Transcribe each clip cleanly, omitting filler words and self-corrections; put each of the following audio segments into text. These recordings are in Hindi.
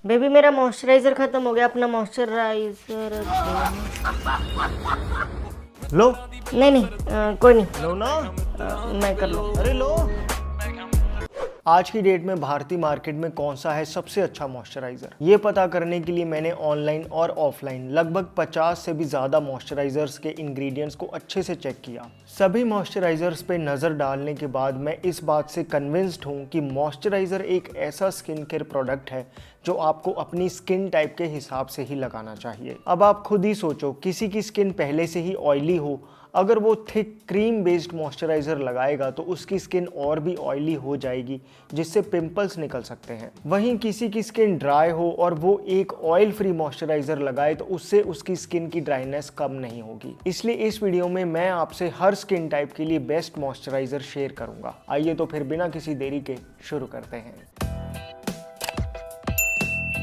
बेबी मेरा मॉइस्चराइजर खत्म हो गया, अपना मॉइस्चराइजर। लो। नहीं नहीं कोई नहीं। लो ना। मैं कर लूँ। अरे लो। आज की डेट में भारतीय मार्केट में कौन सा है सबसे अच्छा मॉइस्चराइजर, ये पता करने के लिए मैंने ऑनलाइन और ऑफलाइन लगभग 50 से भी ज़्यादा मॉइस्चराइजर्स के इंग्रेडिएंट्स को अच्छे से चेक किया। सभी मॉइस्चराइजर्स पे नज़र डालने के बाद मैं इस बात से कन्विंस्ड हूँ कि मॉइस्चराइजर एक ऐसा स्किन केयर प्रोडक्ट है जो आपको अपनी स्किन टाइप के हिसाब से ही लगाना चाहिए। अब आप खुद ही सोचो, किसी की स्किन पहले से ही ऑयली हो, अगर वो थिक क्रीम बेस्ड मॉइस्चराइज़र लगाएगा तो उसकी स्किन और भी ऑयली हो जाएगी, जिससे पिंपल्स निकल सकते हैं। वहीं किसी की स्किन ड्राई हो और वो एक ऑयल फ्री मॉइस्चराइज़र लगाए तो उससे उसकी स्किन की ड्राइनेस कम नहीं होगी। इसलिए इस वीडियो में मैं आपसे हर स्किन टाइप के लिए बेस्ट मॉइस्चराइज़र शेयर करूंगा। आइए तो फिर बिना किसी देरी के शुरू करते हैं।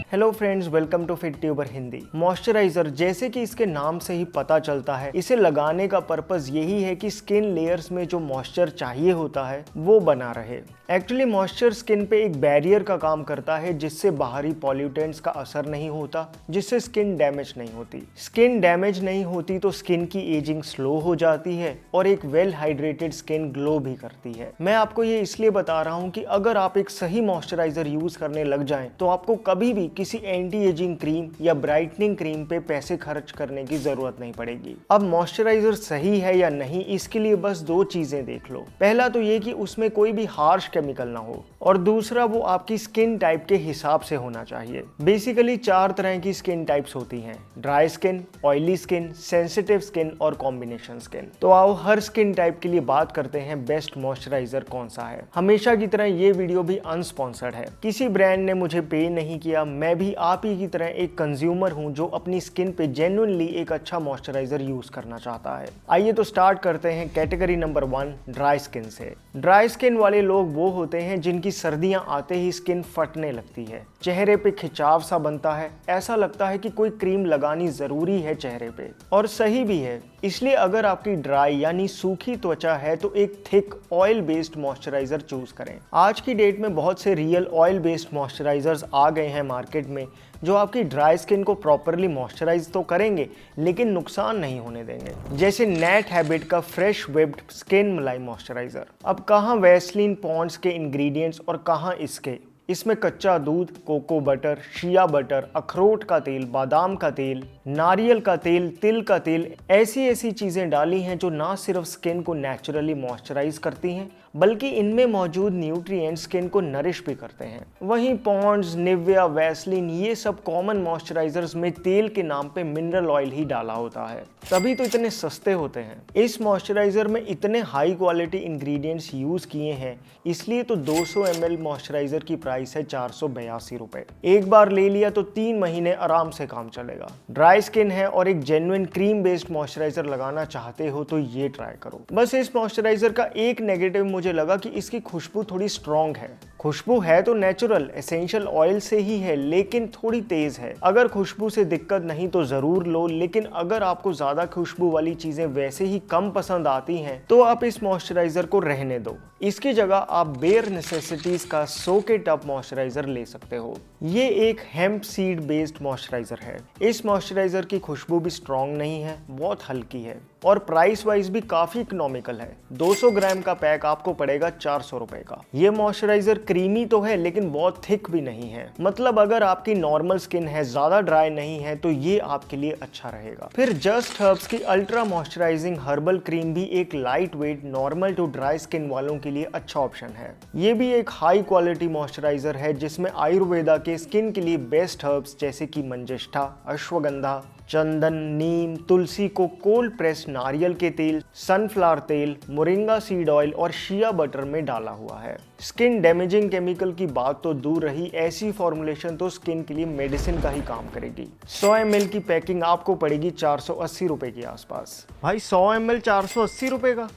Hello friends, welcome to Fit Tuber Hindi. Moisturiser, जैसे कि इसके नाम से ही पता चलता है, इसे लगाने का पर्पस यही है कि स्किन लेयर्स में जो मॉइस्चर चाहिए होता है वो बना रहे। एक्चुअली मॉइस्चर स्किन पे एक बैरियर का काम करता है, जिससे बाहरी पॉल्यूटेंट्स का असर नहीं होता, जिससे स्किन डैमेज नहीं होती। स्किन डैमेज नहीं होती तो स्किन की एजिंग स्लो हो जाती है और एक वेल हाइड्रेटेड स्किन ग्लो भी करती है। मैं आपको ये इसलिए बता रहा हूँ कि अगर आप एक सही मॉइस्चराइजर यूज करने लग जाएं तो आपको कभी भी किसी एंटी एजिंग क्रीम या ब्राइटनिंग क्रीम पे पैसे खर्च करने की जरूरत नहीं पड़ेगी। अब मॉइस्चराइजर सही है या नहीं, इसके लिए बस दो चीजें देख लो। पहला तो ये कि उसमें कोई भी हार्श केमिकल ना हो, और दूसरा वो आपकी स्किन टाइप के हिसाब से होना चाहिए। बेसिकली 4 तरह की स्किन टाइप्स होती हैं: dry skin, oily skin, sensitive skin और कॉम्बिनेशन स्किन। तो आओ हर स्किन टाइप के लिए बात करते हैं बेस्ट मॉइस्चराइजर कौन सा है। हमेशा की तरह ये वीडियो भी अनस्पॉन्सर्ड है, किसी ब्रांड ने मुझे पे नहीं किया। मैं भी आप ही की तरह एक कंज्यूमर हूं जो अपनी स्किन पे जेन्युइनली एक अच्छा मॉइस्चराइजर यूज करना चाहता है। आइए तो स्टार्ट करते हैं कैटेगरी नंबर 1, ड्राई स्किन से। ड्राई स्किन वाले लोग वो होते हैं जिनकी सर्दियां आते ही स्किन फटने लगती है, चेहरे पे खिंचाव सा बनता है, ऐसा लगता है कि कोई क्रीम लगानी जरूरी है चेहरे पे। और सही भी है। इसलिए अगर आपकी ड्राई यानी सूखी त्वचा है तो एक thick oil based moisturiser choose करें। आज की डेट में बहुत से रियल ऑयल बेस्ड मॉइस्चराइजर्स आ गए हैं मार्केट में, जो आपकी ड्राई स्किन को प्रॉपरली मॉइस्चराइज तो करेंगे लेकिन नुकसान नहीं होने देंगे। जैसे नेट हैबिट का फ्रेश वेब्ड स्किन मलाई मॉइस्चराइजर। अब कहाँ वैसलीन पॉन्ड्स के इंग्रेडिएंट्स और कहाँ इसके। इसमें कच्चा दूध, कोको बटर, शिया बटर, अखरोट का तेल, बादाम का तेल, नारियल का तेल, तिल का तेल, ऐसी चीजें डाली हैं जो ना सिर्फ स्किन को नेचुरली मॉइस्चराइज करती हैं बल्कि इनमें मौजूद न्यूट्रिएंट्स स्किन को नरिश भी करते हैं। वहीं पॉन्ड्स, निविया, वैसलीन, ये सब कॉमन मॉइस्चराइजर्स में तेल के नाम पे मिनरल ऑयल ही डाला होता है, तभी तो इतने सस्ते होते हैं। इस मॉइस्चराइजर में इतने हाई क्वालिटी इंग्रेडिएंट्स यूज किए हैं, इसलिए तो 200 ml मॉइस्चराइजर की प्राइस है 482 रुपए। एक बार ले लिया तो 3 महीने आराम से काम चलेगा। ड्राई स्किन है और एक जेन्युइन क्रीम बेस्ड मॉइस्चराइजर लगाना चाहते हो तो ये ट्राई करो। बस इस मॉइस्चराइजर का एक नेगेटिव मुझे लगा कि इसकी खुशबू थोड़ी स्ट्रॉन्ग है। खुशबू है तो नेचुरल एसेंशियल ऑयल से ही है, लेकिन थोड़ी तेज है। अगर खुशबू से दिक्कत नहीं तो जरूर लो, लेकिन अगर आपको ज्यादा खुशबू वाली चीजें वैसे ही कम पसंद आती हैं तो आप इस मॉइस्चराइजर को रहने दो। इसकी जगह आप बेयर नेसेसिटीज का सोकेट अप मॉइस्चराइजर ले सकते हो। ये एक हेम्प सीड बेस्ड मॉइस्चराइजर है। इस मॉइस्चराइजर की खुशबू भी स्ट्रॉन्ग नहीं है, बहुत हल्की है और प्राइस वाइज भी काफी इकोनॉमिकल है। 200 ग्राम का पैक आपको पड़ेगा 400 रुपए का। ये मॉइस्चराइजर क्रीमी तो है लेकिन बहुत थिक भी नहीं है, मतलब अगर आपकी नॉर्मल स्किन है, ज्यादा ड्राई नहीं है, तो ये आपके लिए अच्छा रहेगा। फिर जस्ट हर्ब्स की अल्ट्रा मॉइस्चराइजिंग हर्बल क्रीम भी एक light weight normal to dry skin वालों के लिए अच्छा ऑप्शन है। ये भी एक हाई क्वालिटी मॉइस्चराइजर है जिसमें आयुर्वेदा के स्किन के लिए बेस्ट हर्ब्स जैसे कि मंजिष्ठा, अश्वगंधा, चंदन, नीम, तुलसी को कोल्ड प्रेस नारियल के तेल, सनफ्लावर तेल, मोरिंगा सीड ऑयल और शिया बटर में डाला हुआ है। स्किन डैमेजिंग केमिकल की बात तो दूर रही, ऐसी फॉर्मुलेशन तो स्किन के लिए मेडिसिन का ही काम करेगी। 100 ml की पैकिंग आपको पड़ेगी 480 रुपए के आसपास। भाई 100 ml 480 रुपए का?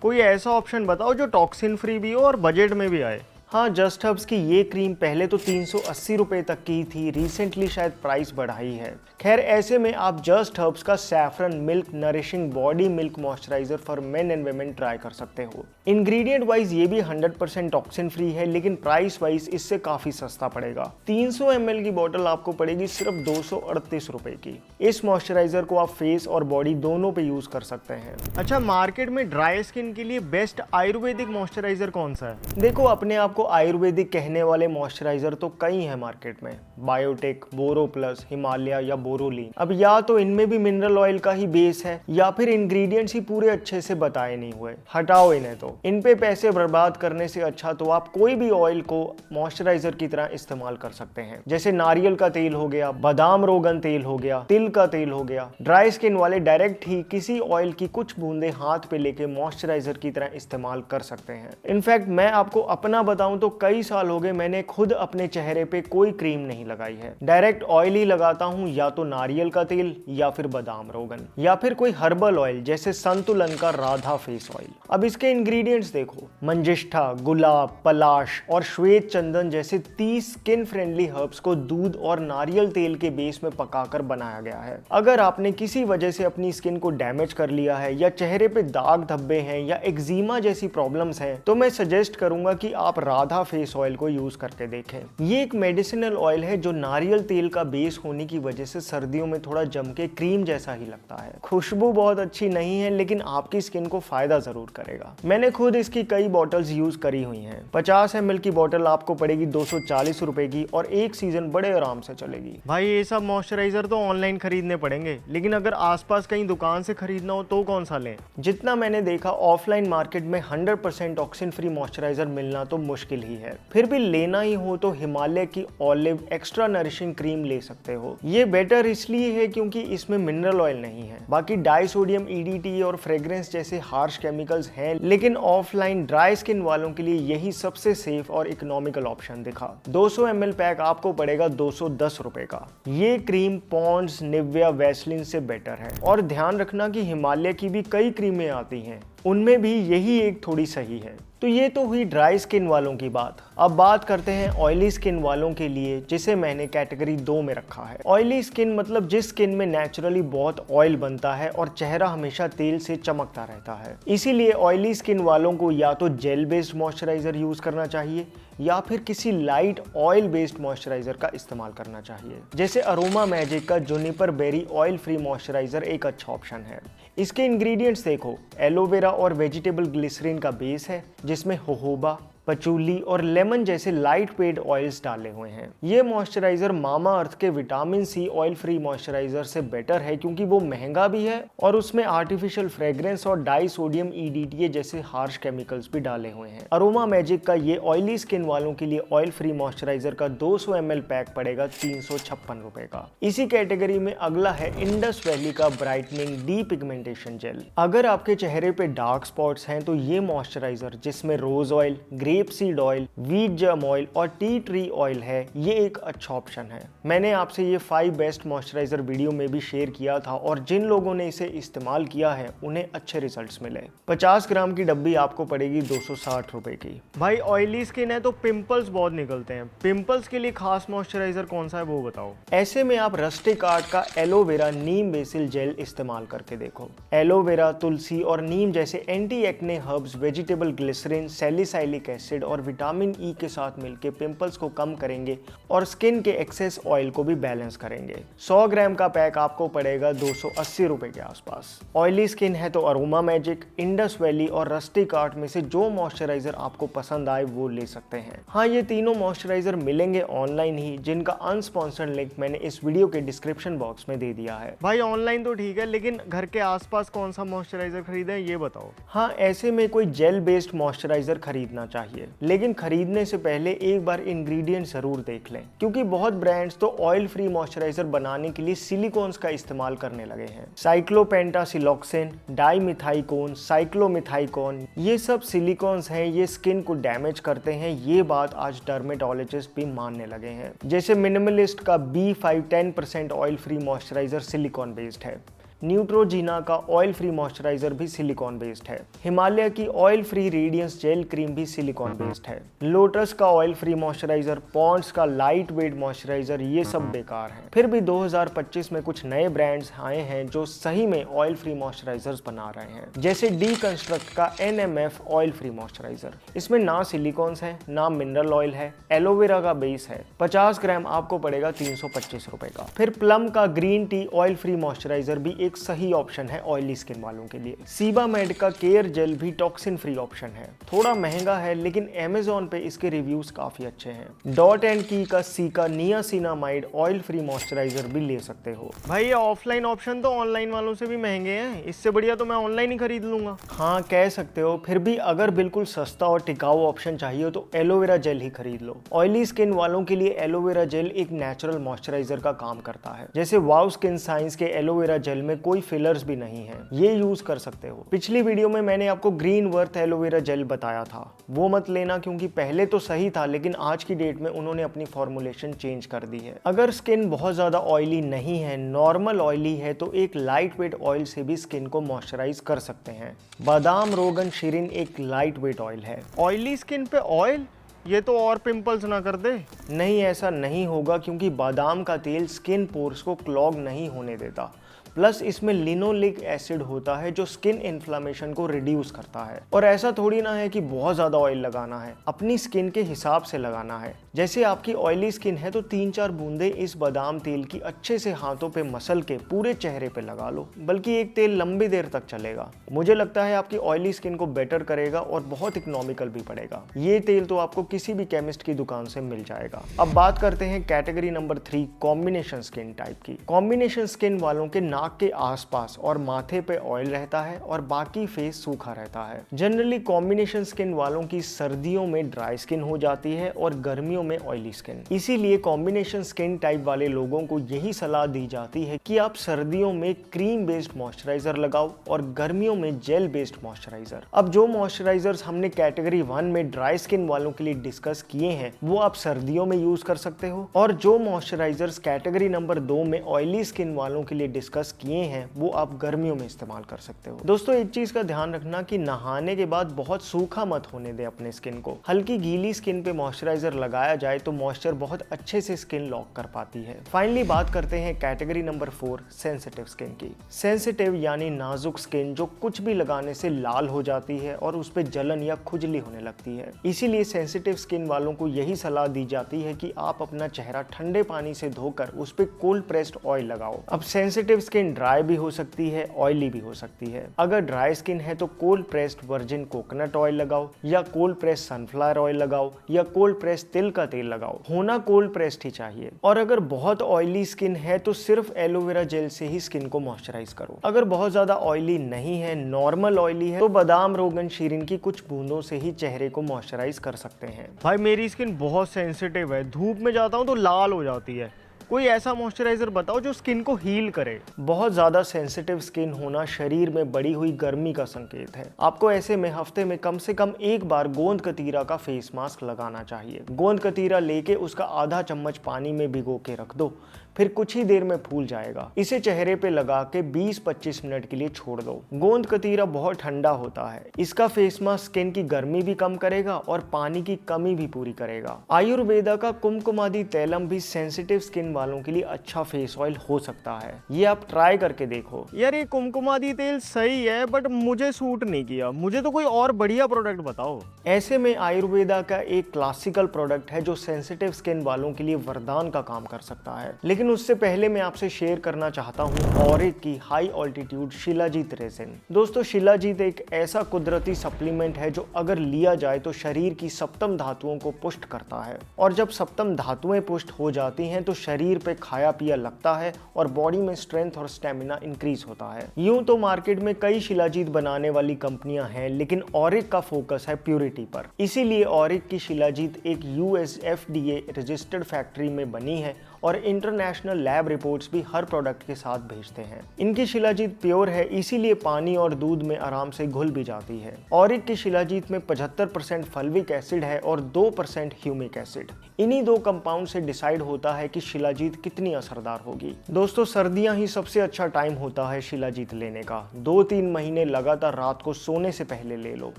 कोई ऐसा ऑप्शन बताओ जो टॉक्सिन फ्री भी हो और बजट में भी आए। हाँ, जस्ट हर्ब्स की ये क्रीम पहले तो 380 रुपए तक की थी, रिसेंटली शायद प्राइस बढ़ाई है। खैर, ऐसे में आप जस्ट हर्ब्स का saffron milk nourishing body milk moisturiser for main and women try कर सकते हो। इंग्रेडिएंट वाइज ये भी 100% टॉक्सिन फ्री है, लेकिन प्राइस वाइज इससे काफी सस्ता पड़ेगा। 300 ml की बोतल आपको पड़ेगी सिर्फ 238 रुपए की। इस मॉइस्चराइजर को आप फेस और बॉडी दोनों पे यूज कर सकते हैं। अच्छा, मार्केट में ड्राई स्किन के लिए बेस्ट आयुर्वेदिक मॉइस्चराइजर कौन सा है? देखो, अपने आप को आयुर्वेदिक कहने वाले मॉइस्चराइजर तो कई हैं मार्केट में, बायोटेक, बोरो प्लस, हिमालय या बोरोलीन। अब या तो इनमें भी मिनरल ऑयल का ही बेस है या फिर इंग्रेडिएंट्स ही पूरे अच्छे से बताए नहीं हुए। हटाओ इन्हें, तो इन पे पैसे बर्बाद करने से अच्छा तो आप कोई भी ऑयल को मॉइस्चराइजर की तरह इस्तेमाल कर सकते हैं। जैसे नारियल का तेल हो गया, बादाम रोगन तेल हो गया, तिल का तेल हो गया। ड्राई स्किन वाले डायरेक्ट ही किसी ऑयल की कुछ बूंदे हाथ पे लेके मॉइस्चराइजर की तरह इस्तेमाल कर सकते हैं। इनफैक्ट मैं आपको अपना बताऊं तो कई साल हो गए मैंने खुद अपने चेहरे पे कोई क्रीम नहीं लगाई है। डायरेक्ट ऑयल ही लगाता हूं, या तो नारियल का तेल या फिर बादाम रोगन या फिर कोई हर्बल ऑयल जैसे संतुलन का राधा फेस ऑयल। अब इसके इंग्रेडिएंट्स देखो, मंजिष्ठा, गुलाब, पलाश और श्वेत चंदन जैसे 30 स्किन फ्रेंडली हर्ब्स को दूध और नारियल तेल के बेस में पकाकर बनाया गया है। अगर आपने किसी वजह से अपनी स्किन को डैमेज कर लिया है या चेहरे पे दाग धब्बे हैं या एक्जिमा जैसी प्रॉब्लम्स हैं, तो मैं सजेस्ट करूंगा कि आप राधा फेस ऑयल को यूज करके देखें। ये एक मेडिसिनल ऑयल है जो नारियल तेल का बेस होने की वजह से सर्दियों में थोड़ा जम के क्रीम जैसा ही लगता है। खुशबू बहुत अच्छी नहीं है, लेकिन आपकी स्किन को फायदा जरूर करेगा। मैंने खुद इसकी कई बॉटल्स यूज करी हुई हैं। 50 ml की बॉटल आपको पड़ेगी 240 रुपए की और एक सीजन बड़े आराम से चलेगी। भाई, ये सब मॉइस्चराइजर तो ऑनलाइन खरीदने पड़ेंगे, लेकिन अगर आसपास कहीं दुकान से खरीदना हो तो कौन सा लें? जितना मैंने देखा, ऑफलाइन मार्केट में 100% टॉक्सिन फ्री मॉइस्चराइजर मिलना तो मुश्किल ही है। फिर भी लेना ही हो तो हिमालय की ऑलिव एक्स्ट्रा नरिशिंग क्रीम ले सकते हो। ये बेटर इसलिए है क्योंकि इसमें मिनरल ऑयल नहीं है। बाकी डाइसोडियम EDTA और फ्रेग्रेंस जैसे हार्श केमिकल्स हैं, लेकिन ऑफलाइन ड्राई स्किन वालों के लिए यही सबसे सेफ और इकोनॉमिकल ऑप्शन दिखा। 200 ml पैक आपको पड़ेगा 210 रुपए का। ये क्रीम पॉन्ड्स, निविया, वैसलिन से बेटर है। और ध्यान रखना कि हिमालय की भी कई क्रीमें आती हैं, उनमें भी यही एक थोड़ी सही है। तो ये तो हुई ड्राई स्किन वालों की बात। अब बात करते हैं ऑयली स्किन वालों के लिए, जिसे मैंने कैटेगरी 2 में रखा है। ऑयली स्किन मतलब जिस स्किन में नेचुरली बहुत ऑयल बनता है और चेहरा हमेशा तेल से चमकता रहता है। इसीलिए ऑयली स्किन वालों को या तो जेल बेस्ड मॉइस्चराइजर यूज करना चाहिए या फिर किसी लाइट ऑयल बेस्ड मॉइस्चराइजर का इस्तेमाल करना चाहिए। जैसे अरोमा मैजिक का juniper berry oil free moisturiser एक अच्छा ऑप्शन है। इसके इंग्रेडिएंट्स देखो, एलोवेरा और वेजिटेबल ग्लिसरीन का बेस है, जिसमें होहोबा, पचूली और लेमन जैसे लाइट वेट ऑयल्स डाले हुए हैं। ये मॉइस्चराइजर मामा अर्थ के vitamin C oil free moisturiser से बेटर है, क्योंकि वो महंगा भी है और उसमें आर्टिफिशियल फ्रेग्रेंस और डाइसोडियम EDTA जैसे हार्श केमिकल्स भी डाले हुए हैं। अरोमा मैजिक का ये ऑयली स्किन वालों के लिए ऑयल फ्री मॉइस्चराइजर का 200 ml पैक पड़ेगा 356 रुपए का। इसी कैटेगरी में अगला है इंडस वैली का ब्राइटनिंग डी पिगमेंटेशन जेल। अगर आपके चेहरे पे डार्क स्पॉट्स हैं तो ये मॉइस्चराइजर, जिसमें rose oil, grape seed oil, wheat germ oil और टी ट्री ऑयल है, ये एक अच्छा ऑप्शन है। मैंने आपसे ये 5 बेस्ट मॉइस्चराइजर वीडियो में भी शेयर किया था और जिन लोगों ने इसे इस्तेमाल किया है उन्हें अच्छे रिजल्ट्स मिले। 50 ग्राम की डब्बी आपको पड़ेगी 260 रुपए की। भाई, ऑयली स्किन है तो पिंपल्स बहुत निकलते हैं। पिंपल्स के लिए खास मॉइस्चराइजर कौन सा है वो बताओ। ऐसे में आप रस्टिक आर्ट का एलोवेरा नीम बेसिल जेल इस्तेमाल करके देखो। एलोवेरा, तुलसी और नीम जैसे anti acne herbs vegetable glycerine, salicylic acid और विटामिन ई के साथ मिलकर पिंपल्स को कम करेंगे और स्किन के एक्सेस ऑयल को भी बैलेंस करेंगे। 100 ग्राम का पैक आपको पड़ेगा 280 रुपए के आसपास। ऑयली स्किन है तो अरोमा मैजिक, इंडस वैली और रस्टिक आर्ट में से जो मॉइस्चराइजर आपको पसंद आए वो ले सकते हैं। हाँ, ये तीनों मॉइस्चराइजर मिलेंगे ऑनलाइन ही, जिनका अनस्पॉन्सर्ड लिंक मैंने इस वीडियो के डिस्क्रिप्शन बॉक्स में दे दिया है। भाई, ऑनलाइन तो ठीक है, लेकिन घर के आसपास कौन सा मॉइस्चराइजर खरीदें ये बताओ। हाँ, ऐसे में कोई जेल बेस्ड मॉइस्चराइजर खरीदना चाहिए, लेकिन खरीदने से पहले एक बार इंग्रेडिएंट जरूर देख लें, क्योंकि बहुत ब्रांड्स तो ऑयल फ्री मॉइस्चराइजर बनाने के लिए सिलिकॉन्स का इस्तेमाल करने लगे हैं। साइक्लोपेंटासिलॉक्सेन, डाइमिथाइकोन, साइक्लोमिथाइकोन, ये सब सिलिकॉन्स हैं, ये स्किन को डैमेज करते हैं। ये बात आज डर्मेटोलॉजिस्ट भी मानने लगे हैं। जैसे मिनिमलिस्ट का B5 10% oil free moisturiser silicone based है। न्यूट्रोजीना का ऑयल फ्री मॉइस्चराइजर भी सिलिकॉन बेस्ड है। हिमालय की oil free radiance gel cream भी सिलिकॉन बेस्ड है। लोटस का ऑयल फ्री मॉइस्चराइजर, पॉन्ड्स का लाइट वेट मॉइस्चराइजर, ये सब बेकार है। फिर भी 2025 में कुछ नए ब्रांड्स आए हैं जो सही में ऑयल फ्री मॉइस्चराइजर्स बना रहे हैं, जैसे डीकंस्ट्रक्ट का NMF ऑयल फ्री मॉइस्चराइजर। इसमें ना सिलिकॉन्स है, ना मिनरल ऑयल है, एलोवेरा का बेस है। 50 ग्राम आपको पड़ेगा 325 रुपए का। फिर प्लम का green T oil free moisturiser भी एक सही ऑप्शन है ऑयली स्किन वालों के लिए। सीबामेड का केयर जेल भी टॉक्सिन फ्री ऑप्शन है। थोड़ा महंगा है लेकिन Amazon पे इसके रिव्यूज काफी अच्छे हैं। डॉट एंड की का caeca niacinamide oil free moisturiser भी ले सकते हो। भाई ये ऑफलाइन ऑप्शन तो ऑनलाइन वालों से भी महंगे हैं, इससे बढ़िया तो मैं ऑनलाइन ही खरीद लूंगा। हाँ कह सकते हो, फिर भी अगर बिल्कुल सस्ता और टिकाऊ ऑप्शन चाहिए तो एलोवेरा जेल ही खरीद लो। ऑयली स्किन वालों के लिए एलोवेरा जेल एक नेचुरल मॉइस्चराइजर का काम करता है। जैसे वाव स्किन साइंस के एलोवेरा जेल में कोई फिलर्स भी नहीं है, ये यूज कर सकते हो। पिछली वीडियो में मैंने आपको ग्रीन वर्थ एलोवेरा जेल बताया था, वो मत लेना क्योंकि पहले तो सही था लेकिन आज की डेट में उन्होंने अपनी फॉर्मुलेशन चेंज कर दी है। अगर स्किन बहुत ज्यादा ऑयली नहीं है, नॉर्मल ऑयली है, तो एक लाइट वेट ऑयल से भी स्किन को मॉइस्चराइज कर सकते हैं। बादाम रोगन शिरिन एक लाइट वेट ऑयल है। ऑयली स्किन पे ऑयल, ये तो और पिंपल्स ना कर दे। नहीं, ऐसा नहीं होगा क्योंकि बादाम का तेल स्किन पोर्स को क्लॉग नहीं होने देता। प्लस इसमें लिनोलिक एसिड होता है जो स्किन इन्फ्लामेशन को रिड्यूस करता है। और ऐसा थोड़ी ना है कि बहुत ज़्यादा ऑयल लगाना है, अपनी स्किन के हिसाब से लगाना है। जैसे आपकी ऑयली स्किन है तो 3-4 बूंदे इस बादाम तेल की अच्छे से हाथों पे मसल के पूरे चेहरे पे लगा लो, बल्कि एक तेल लंबी देर तक चलेगा। मुझे लगता है आपकी ऑयली स्किन को बेटर करेगा और बहुत इकोनॉमिकल भी पड़ेगा। ये तेल तो आपको किसी भी केमिस्ट की दुकान से मिल जाएगा। अब बात करते हैं category number 3 combination skin type की। कॉम्बिनेशन स्किन वालों के नाक के आसपास और माथे पे ऑयल रहता है और बाकी फेस सूखा रहता है। जनरली कॉम्बिनेशन स्किन वालों की सर्दियों में ड्राई स्किन हो जाती है और गर्मियों में ऑयली स्किन। इसीलिए कॉम्बिनेशन स्किन टाइप वाले लोगों को यही सलाह दी जाती है कि आप सर्दियों में क्रीम बेस्ड मॉइस्चराइजर लगाओ और गर्मियों में जेल बेस्ड मॉइस्चराइजर। अब जो मॉइस्चराइजर्स हमने कैटेगरी 1 में ड्राई स्किन वालों के लिए डिस्कस किए हैं वो आप सर्दियों में यूज कर सकते हो, और जो मॉइस्चराइजर्स कैटेगरी नंबर 2 में ऑयली स्किन वालों के लिए डिस्कस किए हैं वो आप गर्मियों में इस्तेमाल कर सकते हो। दोस्तों एक चीज का ध्यान रखना कि नहाने के बाद बहुत सूखा मत होने दे अपने स्किन को। हल्की गीली स्किन पे मॉइस्चराइजर लगाया जाए तो मॉइस्चर बहुत अच्छे से स्किन लॉक कर पाती है। फाइनली बात करते हैं कैटेगरी नंबर 4 सेंसिटिव स्किन की। सेंसिटिव यानी नाजुक स्किन जो कुछ भी लगाने से लाल हो जाती है और उस पे जलन या खुजली होने लगती है। इसीलिए सेंसिटिव स्किन वालों को यही सलाह दी जाती है कि आप अपना चेहरा ठंडे पानी से धोकर उस पे कोल्ड प्रेस्ड ऑयल लगाओ। अब सेंसिटिव स्किन ड्राई भी हो सकती है, ऑयली भी हो सकती है। अगर ड्राई स्किन है तो cold pressed virgin coconut oil लगाओ, या कोल्ड प्रेस्ड सनफ्लावर ऑयल लगाओ, या कोल्ड प्रेस्ड तिल का तेल लगाओ। होना कोल्ड प्रेस्ड ही चाहिए। और अगर बहुत ऑयली स्किन है तो सिर्फ एलोवेरा जेल से ही स्किन को मॉइस्चराइज करो। अगर बहुत ज्यादा ऑयली नहीं है, नॉर्मल ऑयली है, तो बादाम रोगन शिरिन की कुछ बूंदों से ही चेहरे को मॉइस्चराइज कर सकते हैं। भाई मेरी स्किन बहुत सेंसिटिव है, धूप में जाता हूँ तो लाल हो जाती है। कोई ऐसा मॉइस्चराइजर बताओ जो स्किन को हील करे। बहुत ज्यादा सेंसिटिव स्किन होना शरीर में बढ़ी हुई गर्मी का संकेत है। आपको ऐसे में हफ्ते में कम से कम एक बार गोंद कतीरा का फेस मास्क लगाना चाहिए। गोंद कतीरा लेके उसका आधा चम्मच पानी में भिगो के रख दो, फिर कुछ ही देर में फूल जाएगा। इसे चेहरे पे लगा के 20-25 मिनट के लिए छोड़ दो। गोंद कतीरा बहुत ठंडा होता है। इसका फेस मास्क स्किन की गर्मी भी कम करेगा और पानी की कमी भी पूरी करेगा। आयुर्वेदा का कुमकुमादी तैलम भी सेंसिटिव स्किन वालों के लिए अच्छा फेस ऑयल हो सकता है। ये आप ट्राई करके देखो। यार ये कुमकुमादी तेल सही है बट मुझे सूट नहीं किया, मुझे तो कोई और बढ़िया प्रोडक्ट बताओ। ऐसे में आयुर्वेदा का एक क्लासिकल प्रोडक्ट है जो सेंसिटिव स्किन वालों के लिए वरदान का काम कर सकता है। लेकिन उससे पहले मैं आपसे शेयर करना चाहता हूँ ऑरिक की हाई ऑल्टीट्यूड शिलाजीत रेजिन। दोस्तों शिलाजीत एक ऐसा कुदरती सप्लीमेंट है जो अगर लिया जाए तो शरीर की सप्तम धातुओं को पुष्ट करता है, और जब सप्तम धातुएं पुष्ट हो जाती हैं तो शरीर पे खाया पिया लगता है और बॉडी में स्ट्रेंथ और स्टेमिना इंक्रीज होता है। यूं तो मार्केट में कई शिलाजीत बनाने वाली कंपनियां हैं, लेकिन ऑरिक का फोकस है प्यूरिटी पर। इसीलिए ऑरिक की शिलाजीत एक US FDA रजिस्टर्ड फैक्ट्री में बनी है और इंटरनेशनल लैब रिपोर्ट्स भी हर प्रोडक्ट के साथ भेजते हैं। इनकी शिलाजीत प्योर है, इसीलिए पानी और दूध में आराम से घुल भी जाती है। ऑरिक की शिलाजीत में 75% फल्विक एसिड है और 2% ह्यूमिक एसिड। इन्हीं दो कंपाउंड से डिसाइड होता है कि शिलाजीत कितनी असरदार होगी। दोस्तों, सर्दियां ही सबसे अच्छा टाइम होता है शिलाजीत लेने का। 2-3 महीने लगातार रात को सोने से पहले ले लो,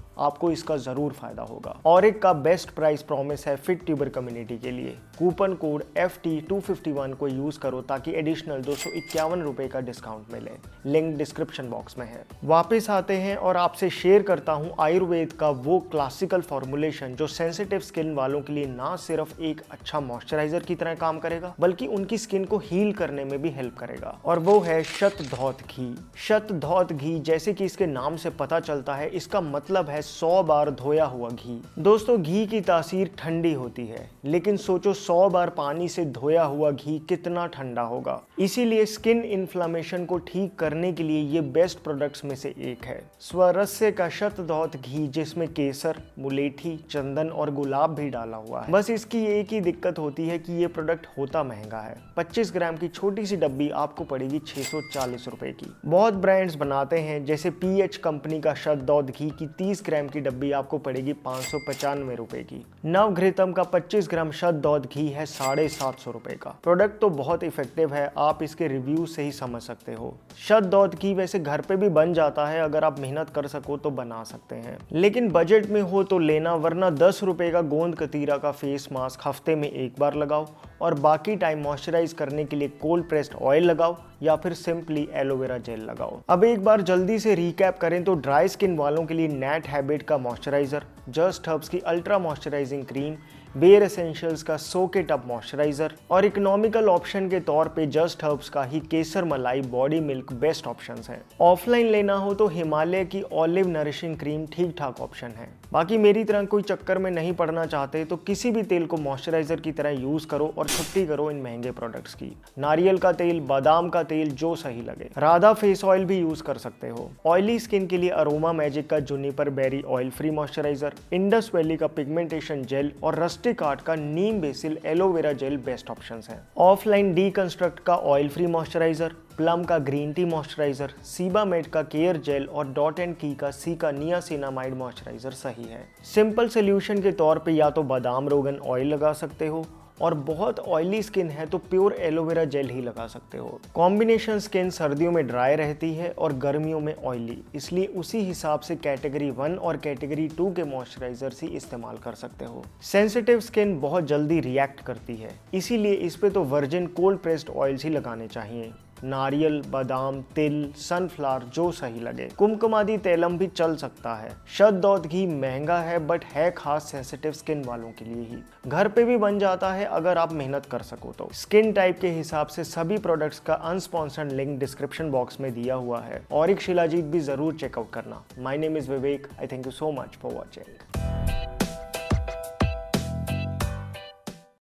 आपको इसका जरूर फायदा होगा। ऑरिक का बेस्ट प्राइस प्रॉमिस है फिट ट्यूबर कम्युनिटी के लिए। कूपन कोड FT251 को यूज करो ताकि एडिशनल 251 रुपए का डिस्काउंट मिले। लिंक डिस्क्रिप्शन बॉक्स में है। वापस आते हैं और आपसे शेयर करता हूं आयुर्वेद का वो क्लासिकल फॉर्मुलेशन जो सेंसिटिव स्किन वालों के लिए ना सिर्फ एक अच्छा मॉइस्चराइजर की तरह काम करेगा बल्कि उनकी स्किन को हील करने में भी हेल्प करेगा, और वो है शतधौत घी। शतधौत घी, जैसे कि इसके नाम से पता चलता है, इसका मतलब है 100 बार धोया हुआ घी। दोस्तों, घी की तासीर ठंडी होती है, लेकिन सोचो 100 बार पानी से धोया हुआ घी कितना ठंडा होगा। इसीलिए स्किन इन्फ्लामेशन को ठीक करने के लिए ये बेस्ट प्रोडक्ट्स में से एक है। स्वरस्य का शतधौत घी, जिसमें केसर, मुलेठी, चंदन और गुलाब भी डाला हुआ है। बस इसकी एक ही दिक्कत होती है कि ये प्रोडक्ट होता महंगा है। 25 ग्राम की छोटी सी डब्बी आपको पड़ेगी 640 रुपए की। बहुत ब्रांड्स बनाते हैं, जैसे PH कंपनी का शतधौत घी की 30 ग्राम की डब्बी आपको पड़ेगी 595 रुपए की। नवघृतम का 25 ग्राम शतधौत घी है 750 रुपए का। प्रोडक्ट तो बहुत इफेक्टिव है, आप इसके रिव्यू से ही समझ सकते हो। शतधौत घी वैसे घर पे भी बन जाता है, अगर आप मेहनत कर सको तो बना सकते हैं, लेकिन बजट में हो तो लेना, वरना 10 रुपए का गोंद कतीरा का फेस मास्क हफ्ते में एक बार लगाओ और बाकी टाइम मॉइस्चराइज करने के लिए कोल्ड प्रेस्ड ऑयल लगाओ या फिर सिंपली एलोवेरा जेल लगाओ। अब एक बार जल्दी से रिकैप करें तो ड्राई स्किन वालों के लिए नेट हैबिट का मॉइस्चराइजर, जस्ट हर्ब्स की ultra moisturising cream, Bare Essentials का सोक इट अप मॉइस्चराइजर और इकोनॉमिकल ऑप्शन के तौर पे जस्ट हर्ब्स का ही Kesar Malai body milk best options हैं। ऑफलाइन लेना हो तो हिमालय की ऑलिव नरिशिंग क्रीम ठीक ठाक ऑप्शन है। बाकी मेरी तरह कोई चक्कर में नहीं पड़ना चाहते तो किसी भी तेल को मॉइस्चराइजर की तरह यूज करो और छुट्टी करो इन महंगे प्रोडक्ट्स की। नारियल का तेल, बादाम का तेल, जो सही लगे। राधा फेस ऑयल भी यूज कर सकते हो। ऑयली स्किन के लिए अरोमा मैजिक का juniper berry oil free moisturiser, Indus Valley का पिगमेंटेशन जेल और रस्टिक आर्ट का neem basil aloe vera gel best options हैं। ऑफलाइन डीकंस्ट्रक्ट का ऑयल फ्री मॉइस्चराइजर, प्लम का ग्रीन टी मॉइस्चराइजर, सीबामेड का केयर जेल और डॉट एंड की का सी का नियासिनामाइड मॉइस्चराइजर सही है। सिंपल सोल्यूशन के तौर पे या तो बादाम रोगन ऑयल लगा सकते हो, और बहुत ऑयली स्किन है तो प्योर एलोवेरा जेल ही लगा सकते हो। कॉम्बिनेशन स्किन सर्दियों में ड्राई रहती है और गर्मियों में ऑयली, इसलिए उसी हिसाब से कैटेगरी 1 और कैटेगरी 2 के मॉइस्चराइजर्स ही इस्तेमाल कर सकते हो। सेंसिटिव स्किन बहुत जल्दी रिएक्ट करती है, इसीलिए इस पे तो वर्जिन कोल्ड प्रेस्ड ऑयल्स ही लगाने चाहिए। नारियल, बादाम, तिल, सनफ्लावर, जो सही लगे। कुमकुमादी तेलम भी चल सकता है। शतधौत घी महंगा है बट है खास सेंसिटिव स्किन वालों के लिए ही। घर पे भी बन जाता है अगर आप मेहनत कर सको तो। स्किन टाइप के हिसाब से सभी प्रोडक्ट्स का अनस्पॉन्सर्ड लिंक डिस्क्रिप्शन बॉक्स में दिया हुआ है। और एक शिलाजीत भी जरूर चेकआउट करना। My name is Vivek. I thank you so much for watching.